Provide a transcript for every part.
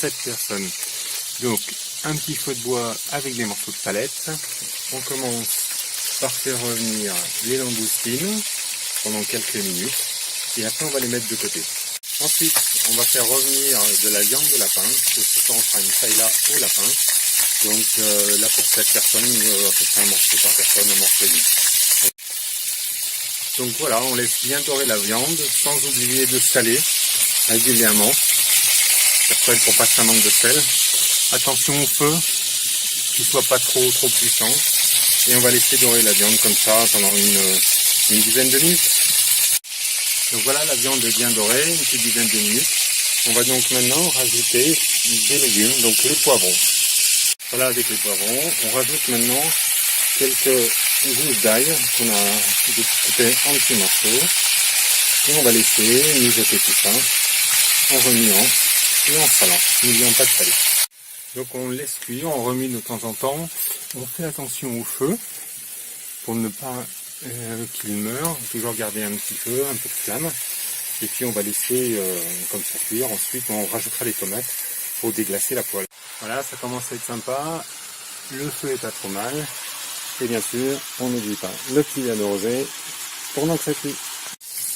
7 personnes. Donc un petit feu de bois avec des morceaux de palette. On commence par faire revenir les langoustines pendant quelques minutes et après on va les mettre de côté. Ensuite on va faire revenir de la viande de lapin, ce soir on fera une paella au lapin. Donc là pour 7 personnes, à peu près un morceau par personne, un morceau et demi. Donc voilà, on laisse bien dorer la viande sans oublier de saler régulièrement. Après pour pas que ça manque de sel. Attention au feu, qu'il soit pas trop puissant. Et on va laisser dorer la viande comme ça pendant une dizaine de minutes. Donc voilà, la viande est bien dorée, une petite dizaine de minutes. On va donc maintenant rajouter des légumes, donc les poivrons. Voilà, avec les poivrons, on rajoute maintenant quelques gousses d'ail qu'on a découpées en petits morceaux. Et on va laisser mijoter tout ça en remuant et en salant, n'oublions pas de saler. Donc on laisse cuire, on remue de temps en temps, on fait attention au feu pour ne pas qu'il meure, toujours garder un petit feu, un peu de flamme, et puis on va laisser comme ça cuire, ensuite on rajoutera les tomates pour déglacer la poêle. Voilà, ça commence à être sympa, le feu est pas trop mal, et bien sûr on n'oublie pas le petit verre de rosé pendant que ça cuit.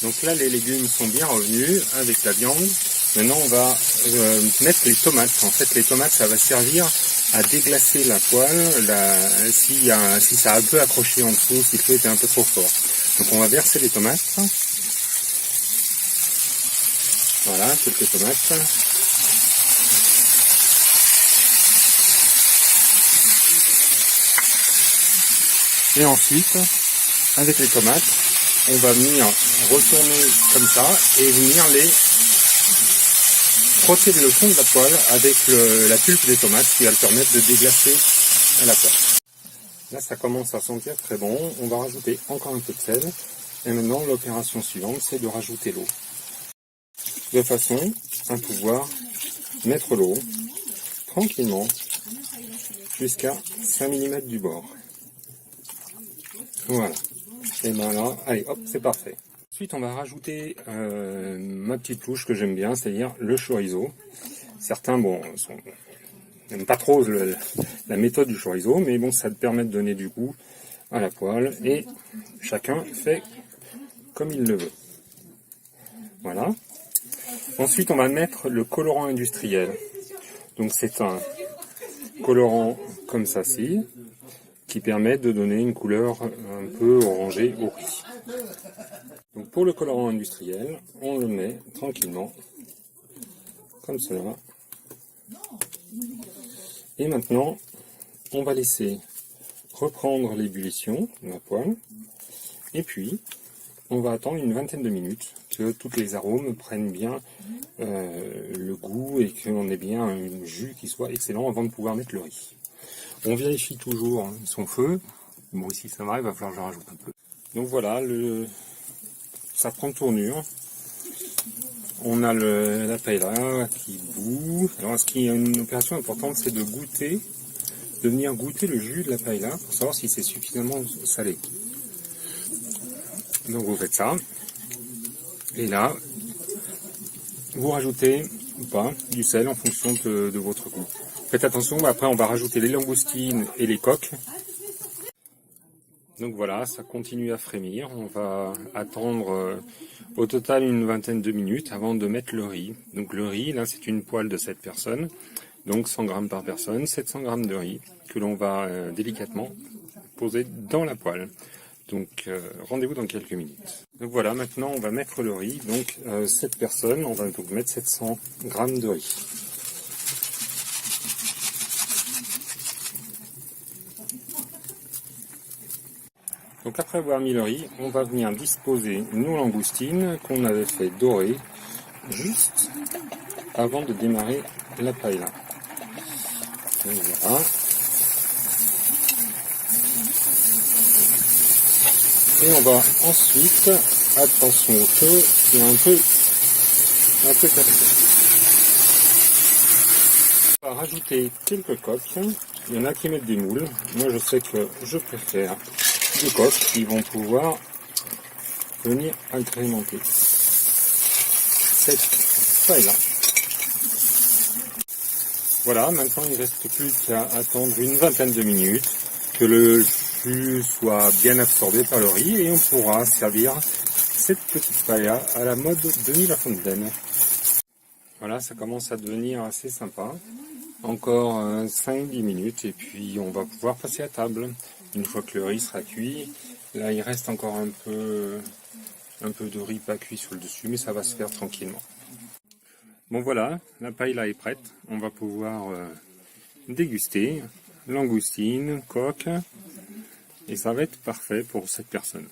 Donc là les légumes sont bien revenus avec la viande. Maintenant on va mettre les tomates. En fait les tomates ça va servir à déglacer la poêle si ça a un peu accroché en dessous, si le feu était un peu trop fort. Donc on va verser les tomates. Voilà, quelques tomates. Et ensuite, avec les tomates, on va venir retourner comme ça et venir les frotter le fond de la poêle avec la pulpe des tomates qui va le permettre de déglacer la poêle. Là ça commence à sentir très bon, on va rajouter encore un peu de sel et maintenant l'opération suivante c'est de rajouter l'eau. De façon à pouvoir mettre l'eau tranquillement jusqu'à 5 mm du bord. Voilà. Et ben là, allez hop, c'est parfait. Ensuite, on va rajouter ma petite touche que j'aime bien, c'est-à-dire le chorizo. Certains, n'aiment pas trop la méthode du chorizo, mais bon, ça te permet de donner du goût à la poêle et chacun fait comme il le veut. Voilà. Ensuite, on va mettre le colorant industriel. Donc, c'est un colorant comme ça, qui permet de donner une couleur un peu orangée au riz. Donc pour le colorant industriel, on le met tranquillement, comme cela. Et maintenant, on va laisser reprendre l'ébullition de la poêle. Et puis, on va attendre une vingtaine de minutes que tous les arômes prennent bien le goût et qu'on ait bien un jus qui soit excellent avant de pouvoir mettre le riz. On vérifie toujours son feu. Bon, ici ça va, il va falloir que je rajoute un peu. Donc voilà, ça prend tournure. On a la paella qui bout. Alors, ce qui est une opération importante, c'est de venir goûter le jus de la paella pour savoir si c'est suffisamment salé. Donc vous faites ça. Et là, vous rajoutez ou pas du sel en fonction de votre goût. Faites attention, après on va rajouter les langoustines et les coques. Donc voilà, ça continue à frémir. On va attendre au total une vingtaine de minutes avant de mettre le riz. Donc le riz, là c'est une poêle de 7 personnes, donc 100 grammes par personne, 700 grammes de riz que l'on va délicatement poser dans la poêle. Donc rendez-vous dans quelques minutes. Donc voilà, maintenant on va mettre le riz. Donc 7 personnes, on va donc mettre 700 grammes de riz. Donc après avoir mis le riz, on va venir disposer nos langoustines qu'on avait fait dorer juste avant de démarrer la paella. Donc voilà. Et on va ensuite, attention au feu, qui est un peu cassé. On va rajouter quelques coques. Il y en a qui mettent des moules. Moi je sais que je préfère des coques qui vont pouvoir venir agrémenter cette paella. Voilà, maintenant il ne reste plus qu'à attendre une vingtaine de minutes, que le jus soit bien absorbé par le riz et on pourra servir cette petite paella à la mode Denis Lafontaine. Voilà, ça commence à devenir assez sympa. Encore 5-10 minutes et puis on va pouvoir passer à table. Une fois que le riz sera cuit, là il reste encore un peu de riz pas cuit sur le dessus, mais ça va se faire tranquillement. Bon voilà, la paella est prête. On va pouvoir déguster langoustine, coque, et ça va être parfait pour cette personne.